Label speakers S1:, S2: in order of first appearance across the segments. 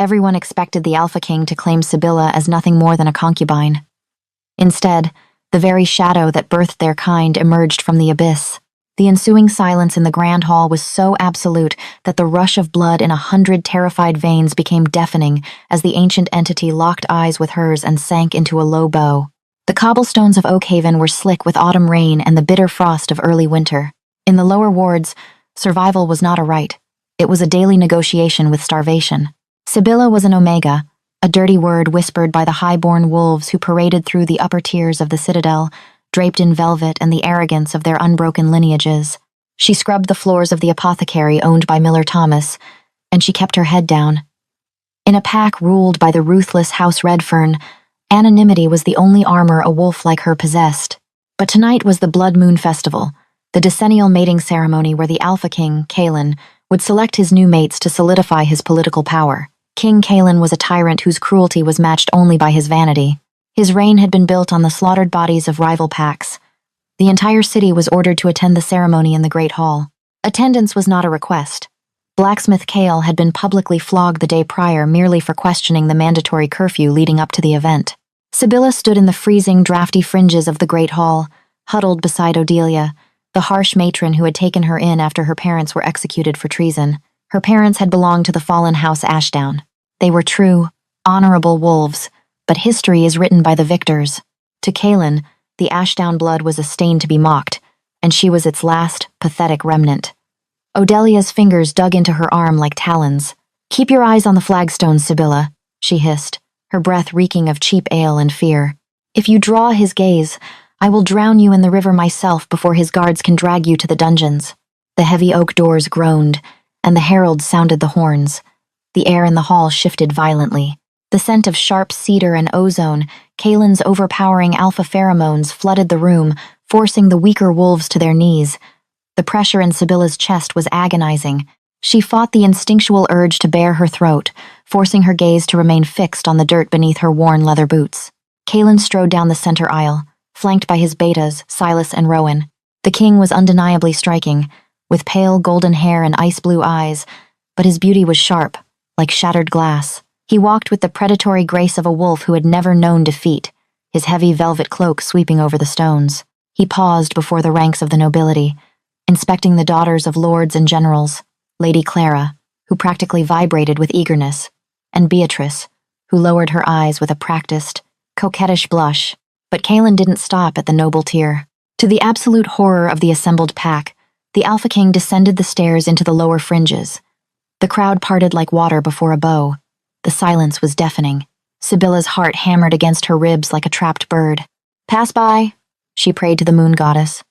S1: Everyone expected the Alpha King to claim Sibylla as nothing more than a concubine. Instead, the very shadow that birthed their kind emerged from the abyss. The ensuing silence in the grand hall was so absolute that the rush of blood in 100 terrified veins became deafening as the ancient entity locked eyes with hers and sank into a low bow. The cobblestones of Oakhaven were slick with autumn rain and the bitter frost of early winter. In the lower wards, survival was not a right. It was a daily negotiation with starvation. Sibylla was an Omega, a dirty word whispered by the high-born wolves who paraded through the upper tiers of the citadel, draped in velvet and the arrogance of their unbroken lineages. She scrubbed the floors of the apothecary owned by Miller Thomas, and she kept her head down. In a pack ruled by the ruthless House Redfern, anonymity was the only armor a wolf like her possessed. But tonight was the Blood Moon Festival, the decennial mating ceremony where the Alpha King, Kaelin, would select his new mates to solidify his political power. King Kaelin was a tyrant whose cruelty was matched only by his vanity. His reign had been built on the slaughtered bodies of rival packs. The entire city was ordered to attend the ceremony in the Great Hall. Attendance was not a request. Blacksmith Kale had been publicly flogged the day prior merely for questioning the mandatory curfew leading up to the event. Sibylla stood in the freezing, drafty fringes of the Great Hall, huddled beside Odelia, the harsh matron who had taken her in after her parents were executed for treason. Her parents had belonged to the fallen House Ashdown. They were true, honorable wolves, but history is written by the victors. To Kaelin, the Ashdown blood was a stain to be mocked, and she was its last, pathetic remnant. Odelia's fingers dug into her arm like talons. "Keep your eyes on the flagstones, Sibylla," she hissed, her breath reeking of cheap ale and fear. "If you draw his gaze, I will drown you in the river myself before his guards can drag you to the dungeons." The heavy oak doors groaned, and the heralds sounded the horns. The air in the hall shifted violently. The scent of sharp cedar and ozone, Kaelin's overpowering alpha pheromones flooded the room, forcing the weaker wolves to their knees. The pressure in Sibylla's chest was agonizing. She fought the instinctual urge to bare her throat, forcing her gaze to remain fixed on the dirt beneath her worn leather boots. Kaelin strode down the center aisle, flanked by his betas, Silas and Rowan. The king was undeniably striking, with pale golden hair and ice-blue eyes, but his beauty was sharp, like shattered glass. He walked with the predatory grace of a wolf who had never known defeat, his heavy velvet cloak sweeping over the stones. He paused before the ranks of the nobility, inspecting the daughters of lords and generals, Lady Clara, who practically vibrated with eagerness, and Beatrice, who lowered her eyes with a practiced, coquettish blush. But Kaelin didn't stop at the noble tier. To the absolute horror of the assembled pack, the Alpha King descended the stairs into the lower fringes. The crowd parted like water before a bow. The silence was deafening. Sibylla's heart hammered against her ribs like a trapped bird. "Pass by," she prayed to the moon goddess.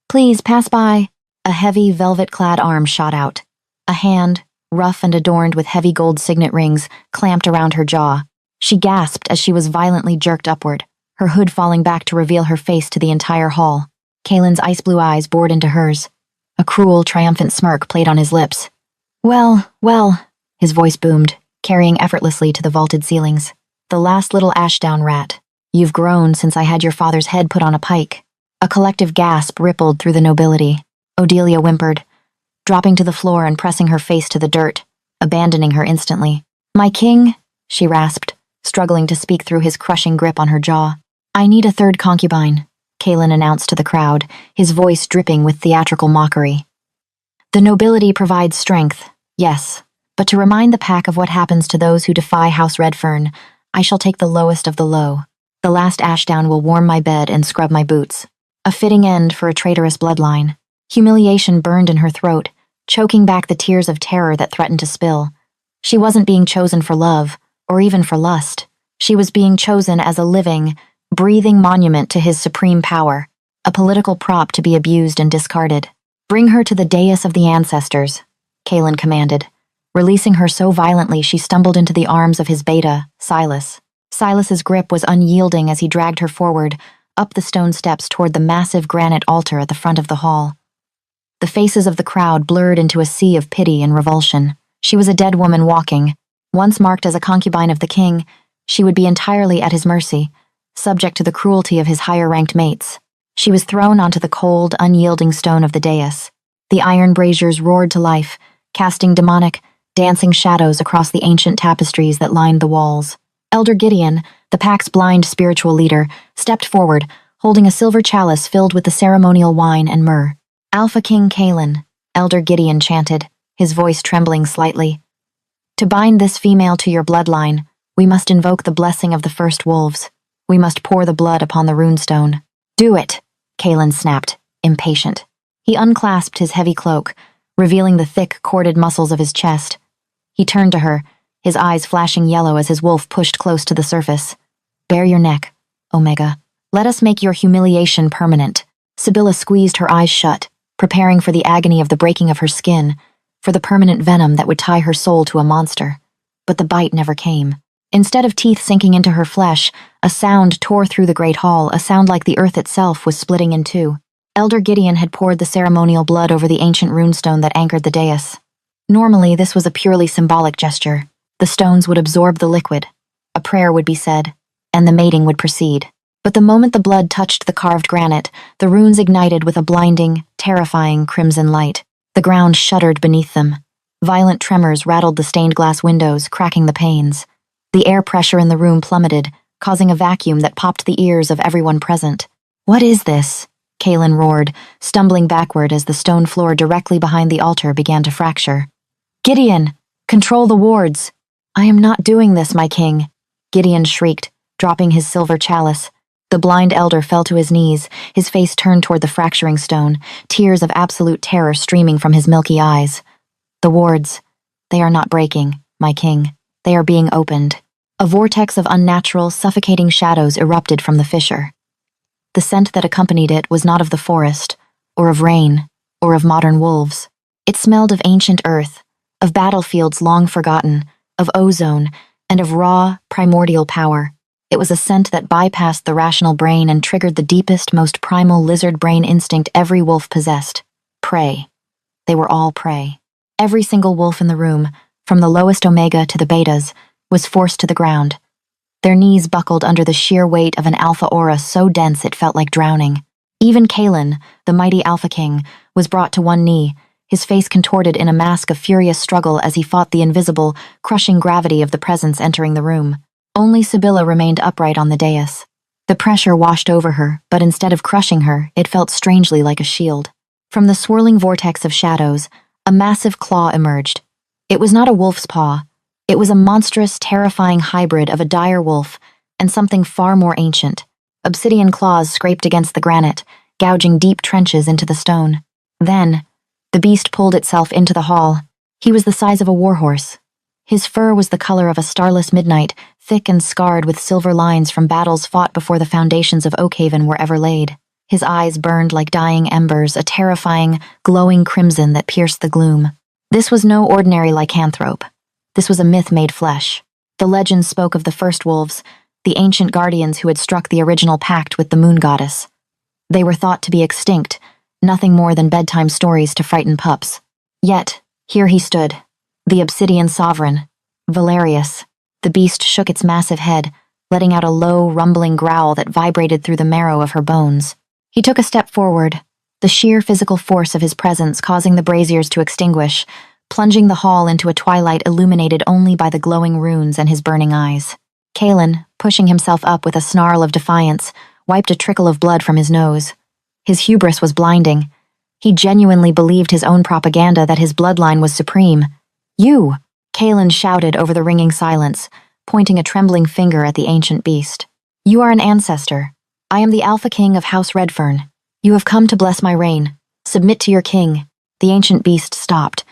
S1: "Please, pass by." A heavy, velvet-clad arm shot out. A hand, rough and adorned with heavy gold signet rings, clamped around her jaw. She gasped as she was violently jerked upward, her hood falling back to reveal her face to the entire hall. Kaelin's ice-blue eyes bored into hers. A cruel, triumphant smirk played on his lips. Well, well," his voice boomed, carrying effortlessly to the vaulted ceilings. "The last little Ashdown rat. You've grown since I had your father's head put on a pike." A collective gasp rippled through the nobility. Odelia whimpered, dropping to the floor and pressing her face to the dirt, abandoning her instantly. "My king," she rasped, struggling to speak through his crushing grip on her jaw. "I need a third concubine," Kaelin announced to the crowd, his voice dripping with theatrical mockery. "The nobility provides strength, yes, but to remind the pack of what happens to those who defy House Redfern, I shall take the lowest of the low. The last Ashdown will warm my bed and scrub my boots. A fitting end for a traitorous bloodline." Humiliation burned in her throat, choking back the tears of terror that threatened to spill. She wasn't being chosen for love, or even for lust. She was being chosen as a living, breathing monument to his supreme power, a political prop to be abused and discarded. "Bring her to the dais of the ancestors," Kaelin commanded. Releasing her so violently she stumbled into the arms of his beta, Silas. Silas's grip was unyielding as he dragged her forward, up the stone steps toward the massive granite altar at the front of the hall. The faces of the crowd blurred into a sea of pity and revulsion. She was a dead woman walking. Once marked as a concubine of the king, she would be entirely at his mercy, subject to the cruelty of his higher-ranked mates. She was thrown onto the cold, unyielding stone of the dais. The iron braziers roared to life, casting demonic, dancing shadows across the ancient tapestries that lined the walls. Elder Gideon, the pack's blind spiritual leader, stepped forward, holding a silver chalice filled with the ceremonial wine and myrrh. Alpha King Kalen, Elder Gideon chanted, his voice trembling slightly. To bind this female to your bloodline, we must invoke the blessing of the first wolves. We must pour the blood upon the runestone. Do it, Kalen snapped, impatient. He unclasped his heavy cloak, revealing the thick, corded muscles of his chest. He turned to her, his eyes flashing yellow as his wolf pushed close to the surface. Bare your neck, Omega. Let us make your humiliation permanent. Sibylla squeezed her eyes shut, preparing for the agony of the breaking of her skin, for the permanent venom that would tie her soul to a monster. But the bite never came. Instead of teeth sinking into her flesh, a sound tore through the great hall, a sound like the earth itself was splitting in two. Elder Gideon had poured the ceremonial blood over the ancient runestone that anchored the dais. Normally, this was a purely symbolic gesture. The stones would absorb the liquid, a prayer would be said, and the mating would proceed. But the moment the blood touched the carved granite, the runes ignited with a blinding, terrifying crimson light. The ground shuddered beneath them. Violent tremors rattled the stained glass windows, cracking the panes. The air pressure in the room plummeted, causing a vacuum that popped the ears of everyone present. What is this? Kalen roared, stumbling backward as the stone floor directly behind the altar began to fracture. Gideon, control the wards. I am not doing this, my king, Gideon shrieked, dropping his silver chalice. The blind elder fell to his knees, his face turned toward the fracturing stone, tears of absolute terror streaming from his milky eyes. The wards, they are not breaking, my king. They are being opened. A vortex of unnatural, suffocating shadows erupted from the fissure. The scent that accompanied it was not of the forest, or of rain, or of modern wolves. It smelled of ancient earth, of battlefields long forgotten, of ozone, and of raw, primordial power. It was a scent that bypassed the rational brain and triggered the deepest, most primal lizard brain instinct every wolf possessed. Prey. They were all prey. Every single wolf in the room, from the lowest omega to the betas, was forced to the ground. Their knees buckled under the sheer weight of an alpha aura so dense it felt like drowning. Even Kalen, the mighty Alpha King, was brought to one knee, his face contorted in a mask of furious struggle as he fought the invisible, crushing gravity of the presence entering the room. Only Sibylla remained upright on the dais. The pressure washed over her, but instead of crushing her, it felt strangely like a shield. From the swirling vortex of shadows, a massive claw emerged. It was not a wolf's paw. It was a monstrous, terrifying hybrid of a dire wolf and something far more ancient. Obsidian claws scraped against the granite, gouging deep trenches into the stone. Then, the beast pulled itself into the hall. He was the size of a warhorse. His fur was the color of a starless midnight, thick and scarred with silver lines from battles fought before the foundations of Oakhaven were ever laid. His eyes burned like dying embers, a terrifying, glowing crimson that pierced the gloom. This was no ordinary lycanthrope. This was a myth made flesh. The legend spoke of the first wolves, the ancient guardians who had struck the original pact with the moon goddess. They were thought to be extinct, nothing more than bedtime stories to frighten pups. Yet, here he stood, the obsidian sovereign, Valerius. The beast shook its massive head, letting out a low, rumbling growl that vibrated through the marrow of her bones. He took a step forward, the sheer physical force of his presence causing the braziers to extinguish, plunging the hall into a twilight illuminated only by the glowing runes and his burning eyes. Kalen, pushing himself up with a snarl of defiance, wiped a trickle of blood from his nose. His hubris was blinding. He genuinely believed his own propaganda that his bloodline was supreme. You! Kalen shouted over the ringing silence, pointing a trembling finger at the ancient beast. You are an ancestor. I am the Alpha King of House Redfern. You have come to bless my reign. Submit to your king. The ancient beast stopped.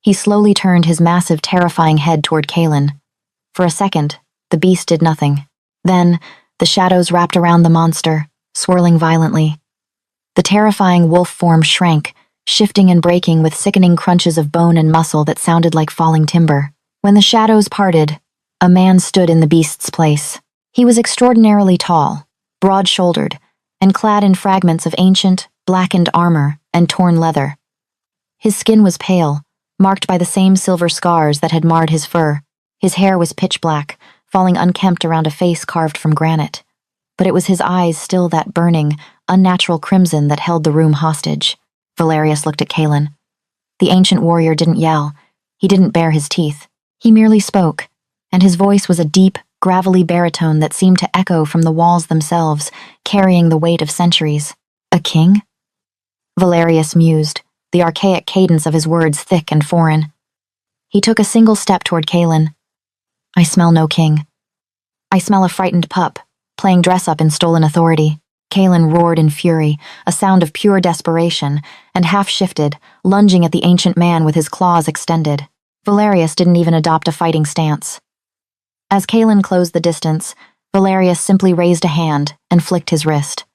S1: He slowly turned his massive, terrifying head toward Kalen. For a second, the beast did nothing. Then, the shadows wrapped around the monster, swirling violently. The terrifying wolf form shrank, shifting and breaking with sickening crunches of bone and muscle that sounded like falling timber. When the shadows parted, a man stood in the beast's place. He was extraordinarily tall, broad-shouldered, and clad in fragments of ancient, blackened armor and torn leather. His skin was pale, marked by the same silver scars that had marred his fur. His hair was pitch black, falling unkempt around a face carved from granite. But it was his eyes still that burning, unnatural crimson that held the room hostage. Valerius looked at Kalen. The ancient warrior didn't yell. He didn't bare his teeth. He merely spoke, and his voice was a deep, gravelly baritone that seemed to echo from the walls themselves, carrying the weight of centuries. A king? Valerius mused, the archaic cadence of his words thick and foreign. He took a single step toward Kaelin. I smell no king. I smell a frightened pup, playing dress-up in stolen authority. Kaelin roared in fury, a sound of pure desperation, and half-shifted, lunging at the ancient man with his claws extended. Valerius didn't even adopt a fighting stance. As Kaelin closed the distance, Valerius simply raised a hand and flicked his wrist.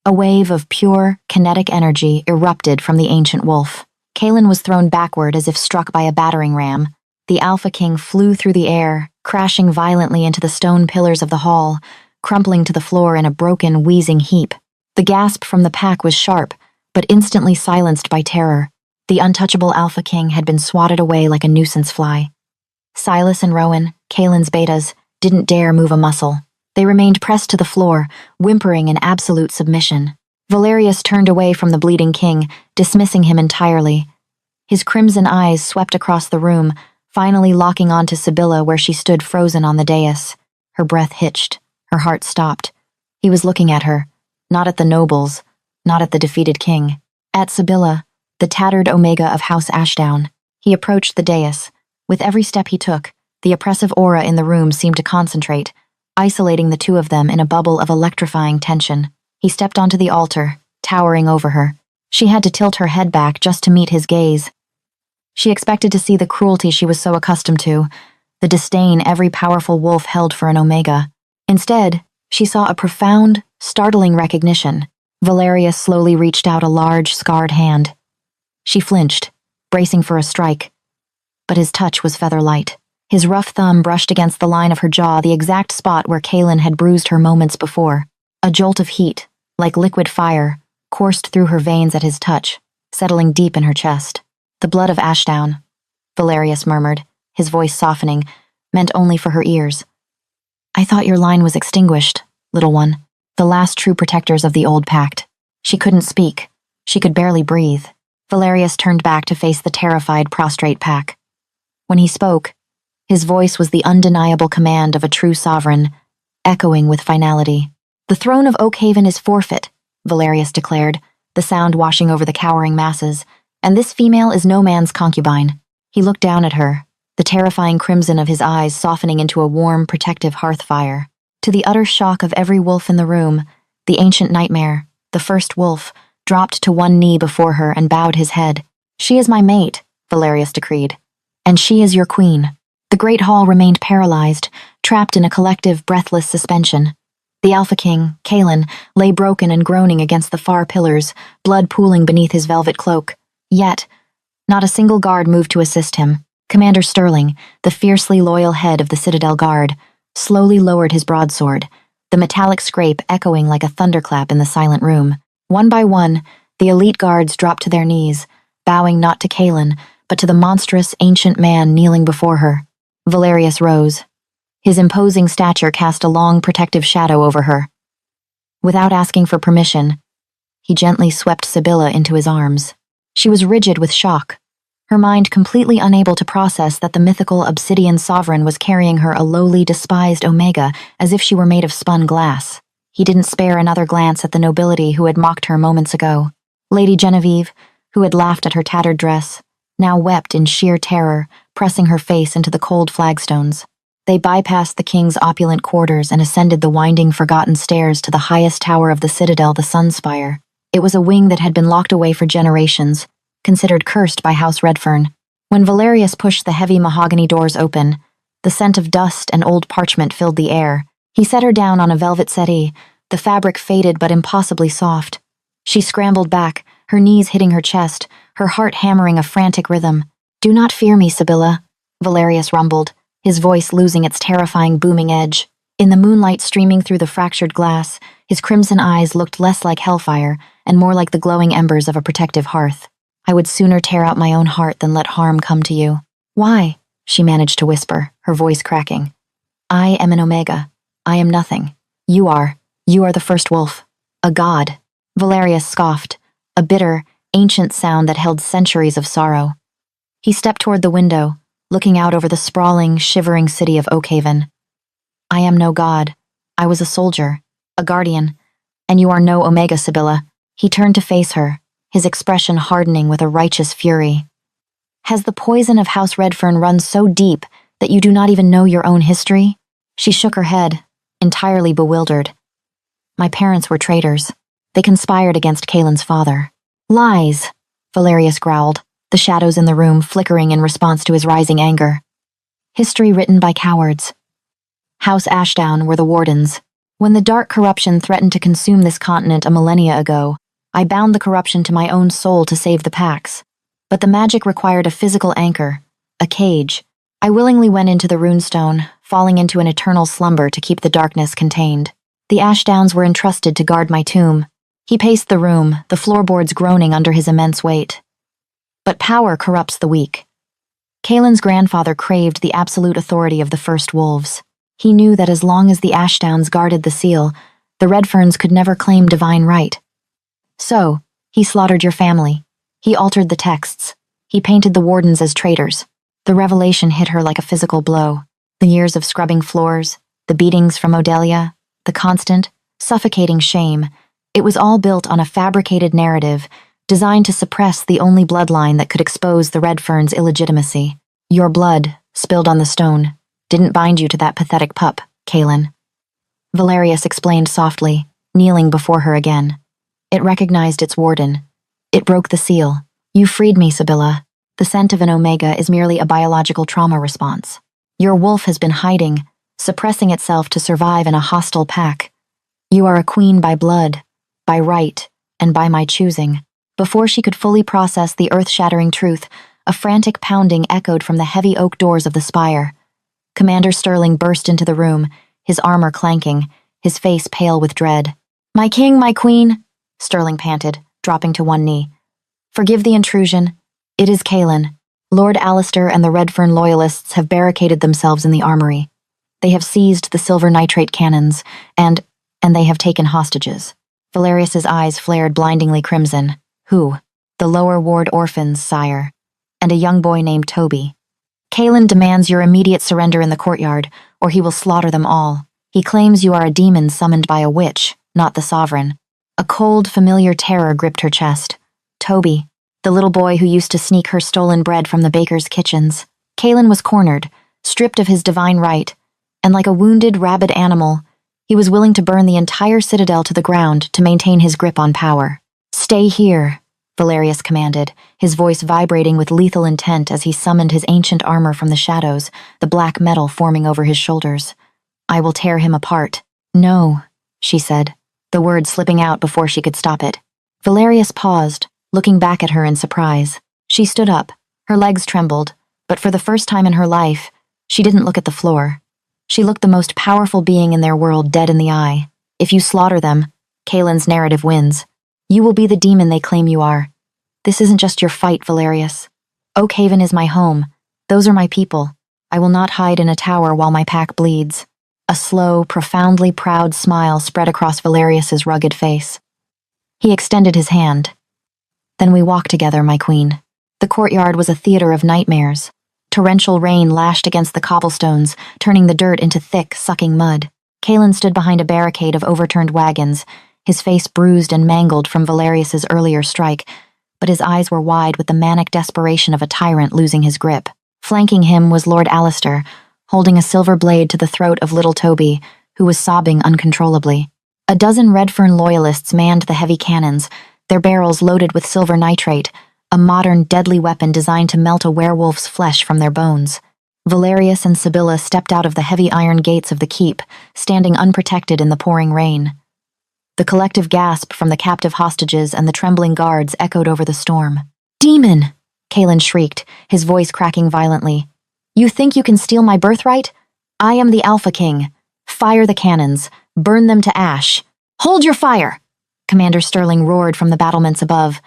S1: A wave of pure, kinetic energy erupted from the ancient wolf. Kaelin was thrown backward as if struck by a battering ram. The Alpha King flew through the air, crashing violently into the stone pillars of the hall, crumpling to the floor in a broken, wheezing heap. The gasp from the pack was sharp, but instantly silenced by terror. The untouchable Alpha King had been swatted away like a nuisance fly. Silas and Rowan, Kaelin's betas, didn't dare move a muscle. They remained pressed to the floor, whimpering in absolute submission. Valerius turned away from the bleeding king, dismissing him entirely. His crimson eyes swept across the room, finally locking onto Sibylla where she stood frozen on the dais. Her breath hitched. Her heart stopped. He was looking at her, not at the nobles, not at the defeated king. At Sibylla, the tattered Omega of House Ashdown. He approached the dais. With every step he took, the oppressive aura in the room seemed to concentrate, isolating the two of them in a bubble of electrifying tension. He stepped onto the altar, towering over her. She had to tilt her head back just to meet his gaze. She expected to see the cruelty she was so accustomed to, the disdain every powerful wolf held for an Omega. Instead, she saw a profound, startling recognition. Valerius slowly reached out a large, scarred hand. She flinched, bracing for a strike. But his touch was feather-light. His rough thumb brushed against the line of her jaw, the exact spot where Kaelin had bruised her moments before. A jolt of heat, like liquid fire, coursed through her veins at his touch, settling deep in her chest. The blood of Ashdown, Valerius murmured, his voice softening, meant only for her ears. I thought your line was extinguished, little one, the last true protectors of the old pact. She couldn't speak. She could barely breathe. Valerius turned back to face the terrified, prostrate pack. When he spoke, his voice was the undeniable command of a true sovereign, echoing with finality. The throne of Oakhaven is forfeit, Valerius declared, the sound washing over the cowering masses, and this female is no man's concubine. He looked down at her, the terrifying crimson of his eyes softening into a warm, protective hearth fire. To the utter shock of every wolf in the room, the ancient nightmare, the first wolf, dropped to one knee before her and bowed his head. She is my mate, Valerius decreed, and she is your queen. The great hall remained paralyzed, trapped in a collective, breathless suspension. The Alpha King, Kaelin, lay broken and groaning against the far pillars, blood pooling beneath his velvet cloak. Yet, not a single guard moved to assist him. Commander Sterling, the fiercely loyal head of the Citadel Guard, slowly lowered his broadsword, the metallic scrape echoing like a thunderclap in the silent room. One by one, the elite guards dropped to their knees, bowing not to Kaelin, but to the monstrous, ancient man kneeling before her. Valerius rose. His imposing stature cast a long, protective shadow over her. Without asking for permission, he gently swept Sibylla into his arms. She was rigid with shock, her mind completely unable to process that the mythical obsidian sovereign was carrying her a lowly, despised Omega as if she were made of spun glass. He didn't spare another glance at the nobility who had mocked her moments ago. Lady Genevieve, who had laughed at her tattered dress, now wept in sheer terror, pressing her face into the cold flagstones. They bypassed the king's opulent quarters and ascended the winding, forgotten stairs to the highest tower of the citadel, the Sunspire. It was a wing that had been locked away for generations, considered cursed by House Redfern. When Valerius pushed the heavy mahogany doors open, the scent of dust and old parchment filled the air. He set her down on a velvet settee, the fabric faded but impossibly soft. She scrambled back, her knees hitting her chest, her heart hammering a frantic rhythm. "Do not fear me, Sibylla," Valerius rumbled, his voice losing its terrifying booming edge. In the moonlight streaming through the fractured glass, his crimson eyes looked less like hellfire and more like the glowing embers of a protective hearth. "I would sooner tear out my own heart than let harm come to you." "Why?" she managed to whisper, her voice cracking. "I am an Omega. I am nothing. You are the first wolf. A god." Valerius scoffed, a bitter, ancient sound that held centuries of sorrow. He stepped toward the window, looking out over the sprawling, shivering city of Oakhaven. I am no god. I was a soldier, a guardian, and you are no Omega, Sibylla. He turned to face her, his expression hardening with a righteous fury. Has the poison of House Redfern run so deep that you do not even know your own history? She shook her head, entirely bewildered. My parents were traitors. They conspired against Kaelin's father. Lies, Valerius growled, the shadows in the room flickering in response to his rising anger. History written by cowards. House Ashdown were the wardens. When the dark corruption threatened to consume this continent a millennia ago, I bound the corruption to my own soul to save the Pax. But the magic required a physical anchor, a cage. I willingly went into the runestone, falling into an eternal slumber to keep the darkness contained. The Ashdowns were entrusted to guard my tomb. He paced the room, the floorboards groaning under his immense weight. But power corrupts the weak. Kaelin's grandfather craved the absolute authority of the First Wolves. He knew that as long as the Ashdowns guarded the seal, the Redferns could never claim divine right. So, he slaughtered your family. He altered the texts. He painted the wardens as traitors. The revelation hit her like a physical blow. The years of scrubbing floors, the beatings from Odelia, the constant, suffocating shame. It was all built on a fabricated narrative designed to suppress the only bloodline that could expose the Redferns' illegitimacy. Your blood, spilled on the stone, didn't bind you to that pathetic pup, Kaelin. Valerius explained softly, kneeling before her again. It recognized its warden. It broke the seal. You freed me, Sibylla. The scent of an Omega is merely a biological trauma response. Your wolf has been hiding, suppressing itself to survive in a hostile pack. You are a queen by blood, by right, and by my choosing. Before she could fully process the earth-shattering truth, a frantic pounding echoed from the heavy oak doors of the spire. Commander Sterling burst into the room, his armor clanking, his face pale with dread. My king, my queen, Sterling panted, dropping to one knee. Forgive the intrusion. It is Kaelin. Lord Alistair and the Redfern loyalists have barricaded themselves in the armory. They have seized the silver nitrate cannons, and they have taken hostages. Valerius's eyes flared blindingly crimson. Who? The lower ward orphans, sire. And a young boy named Toby. Kaelin demands your immediate surrender in the courtyard, or he will slaughter them all. He claims you are a demon summoned by a witch, not the sovereign. A cold, familiar terror gripped her chest. Toby, the little boy who used to sneak her stolen bread from the baker's kitchens. Kaelin was cornered, stripped of his divine right, and like a wounded, rabid animal, he was willing to burn the entire citadel to the ground to maintain his grip on power. Stay here, Valerius commanded, his voice vibrating with lethal intent as he summoned his ancient armor from the shadows, the black metal forming over his shoulders. I will tear him apart. No, she said, the word slipping out before she could stop it. Valerius paused, looking back at her in surprise. She stood up, her legs trembled, but for the first time in her life, she didn't look at the floor. She looked the most powerful being in their world dead in the eye. If you slaughter them, Kaelin's narrative wins. You will be the demon they claim you are. This isn't just your fight, Valerius. Oakhaven is my home. Those are my people. I will not hide in a tower while my pack bleeds. A slow, profoundly proud smile spread across Valerius's rugged face. He extended his hand. Then we walk together, my queen. The courtyard was a theater of nightmares. Torrential rain lashed against the cobblestones, turning the dirt into thick, sucking mud. Kaelin stood behind a barricade of overturned wagons, his face bruised and mangled from Valerius's earlier strike, but his eyes were wide with the manic desperation of a tyrant losing his grip. Flanking him was Lord Alistair, holding a silver blade to the throat of little Toby, who was sobbing uncontrollably. A dozen Redfern loyalists manned the heavy cannons, their barrels loaded with silver nitrate, a modern, deadly weapon designed to melt a werewolf's flesh from their bones. Valerius and Sibylla stepped out of the heavy iron gates of the keep, standing unprotected in the pouring rain. The collective gasp from the captive hostages and the trembling guards echoed over the storm. Demon! Kaelin shrieked, his voice cracking violently. You think you can steal my birthright? I am the Alpha King. Fire the cannons. Burn them to ash. Hold your fire! Commander Sterling roared from the battlements above,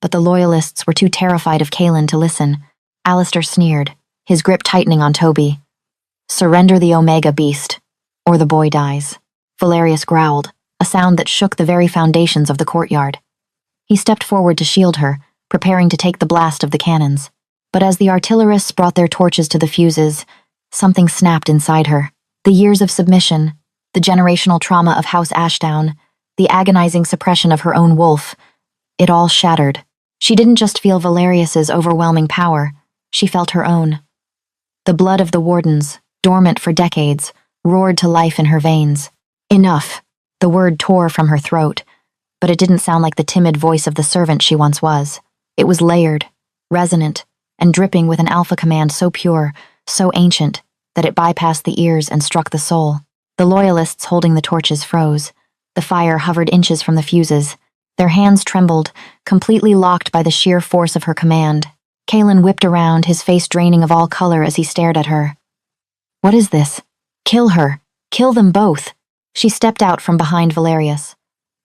S1: but the loyalists were too terrified of Kaelin to listen. Alistair sneered, his grip tightening on Toby. Surrender the Omega beast, or the boy dies. Valerius growled, a sound that shook the very foundations of the courtyard. He stepped forward to shield her, preparing to take the blast of the cannons. But as the artillerists brought their torches to the fuses, something snapped inside her. The years of submission, the generational trauma of House Ashdown, the agonizing suppression of her own wolf, it all shattered. She didn't just feel Valerius's overwhelming power, she felt her own. The blood of the wardens, dormant for decades, roared to life in her veins. Enough. The word tore from her throat, but it didn't sound like the timid voice of the servant she once was. It was layered, resonant, and dripping with an alpha command so pure, so ancient, that it bypassed the ears and struck the soul. The loyalists holding the torches froze. The fire hovered inches from the fuses. Their hands trembled, completely locked by the sheer force of her command. Kalen whipped around, his face draining of all color as he stared at her. What is this? Kill her. Kill them both. She stepped out from behind Valerius.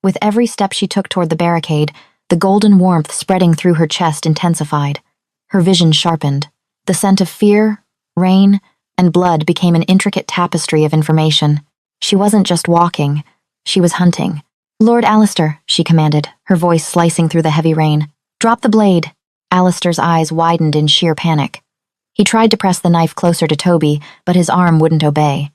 S1: With every step she took toward the barricade, the golden warmth spreading through her chest intensified. Her vision sharpened. The scent of fear, rain, and blood became an intricate tapestry of information. She wasn't just walking, she was hunting. Lord Alistair, she commanded, her voice slicing through the heavy rain. Drop the blade. Alistair's eyes widened in sheer panic. He tried to press the knife closer to Toby, but his arm wouldn't obey.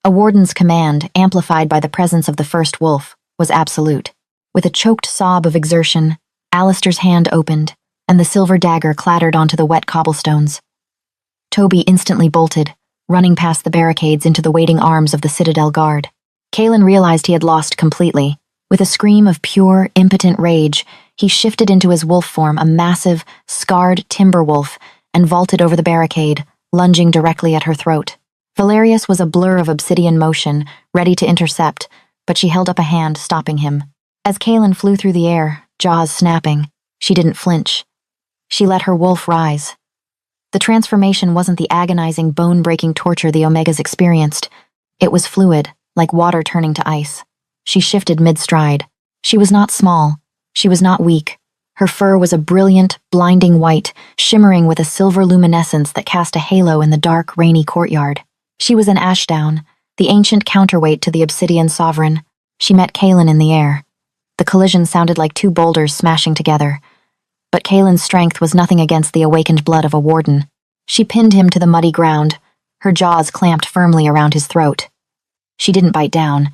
S1: A warden's command, amplified by the presence of the first wolf, was absolute. With a choked sob of exertion, Alistair's hand opened, and the silver dagger clattered onto the wet cobblestones. Toby instantly bolted, running past the barricades into the waiting arms of the Citadel Guard. Kalen realized he had lost completely. With a scream of pure, impotent rage, he shifted into his wolf form, a massive, scarred timber wolf, and vaulted over the barricade, lunging directly at her throat. Valerius was a blur of obsidian motion, ready to intercept, but she held up a hand, stopping him. As Kalen flew through the air, jaws snapping, she didn't flinch. She let her wolf rise. The transformation wasn't the agonizing, bone-breaking torture the Omegas experienced. It was fluid, like water turning to ice. She shifted mid-stride. She was not small. She was not weak. Her fur was a brilliant, blinding white, shimmering with a silver luminescence that cast a halo in the dark, rainy courtyard. She was an Ashdown, the ancient counterweight to the Obsidian Sovereign. She met Kalen in the air. The collision sounded like two boulders smashing together. But Kalen's strength was nothing against the awakened blood of a warden. She pinned him to the muddy ground, her jaws clamped firmly around his throat. She didn't bite down.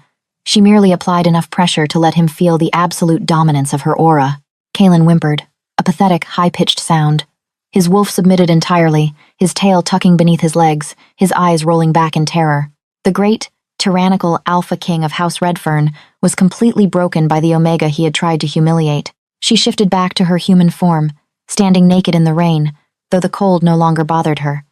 S1: She merely applied enough pressure to let him feel the absolute dominance of her aura. Kalen whimpered, a pathetic, high-pitched sound. His wolf submitted entirely, his tail tucking beneath his legs, his eyes rolling back in terror. The great, tyrannical Alpha King of House Redfern was completely broken by the Omega he had tried to humiliate. She shifted back to her human form, standing naked in the rain, though the cold no longer bothered her.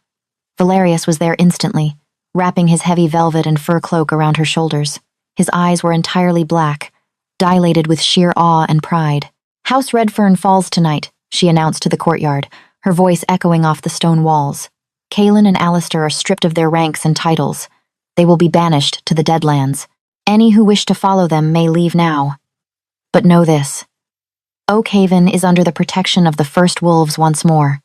S1: Valerius was there instantly, wrapping his heavy velvet and fur cloak around her shoulders. His eyes were entirely black, dilated with sheer awe and pride. House Redfern falls tonight, she announced to the courtyard, her voice echoing off the stone walls. Kalen and Alistair are stripped of their ranks and titles. They will be banished to the Deadlands. Any who wish to follow them may leave now. But know this. Oakhaven is under the protection of the First Wolves once more.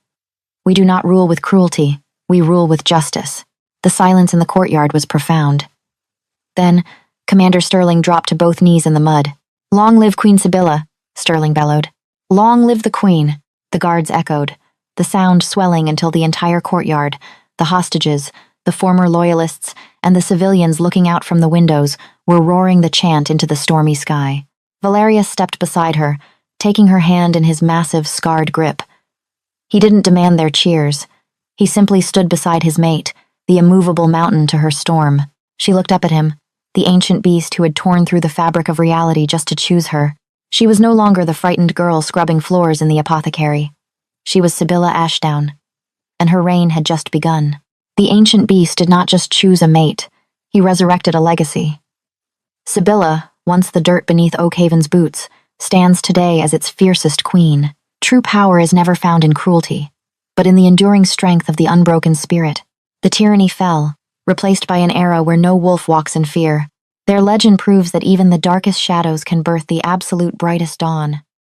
S1: We do not rule with cruelty, we rule with justice. The silence in the courtyard was profound. Then, Commander Sterling dropped to both knees in the mud. Long live Queen Sibylla, Sterling bellowed. Long live the Queen, the guards echoed, the sound swelling until the entire courtyard, the hostages, the former loyalists, and the civilians looking out from the windows were roaring the chant into the stormy sky. Valerius stepped beside her, taking her hand in his massive, scarred grip. He didn't demand their cheers. He simply stood beside his mate, the immovable mountain to her storm. She looked up at him, the ancient beast who had torn through the fabric of reality just to choose her. She was no longer the frightened girl scrubbing floors in the apothecary. She was Sibylla Ashdown, and her reign had just begun. The ancient beast did not just choose a mate, he resurrected a legacy. Sibylla, once the dirt beneath Oakhaven's boots, stands today as its fiercest queen. True power is never found in cruelty, but in the enduring strength of the unbroken spirit. The tyranny fell, replaced by an era where no wolf walks in fear. Their legend proves that even the darkest shadows can birth the absolute brightest dawn.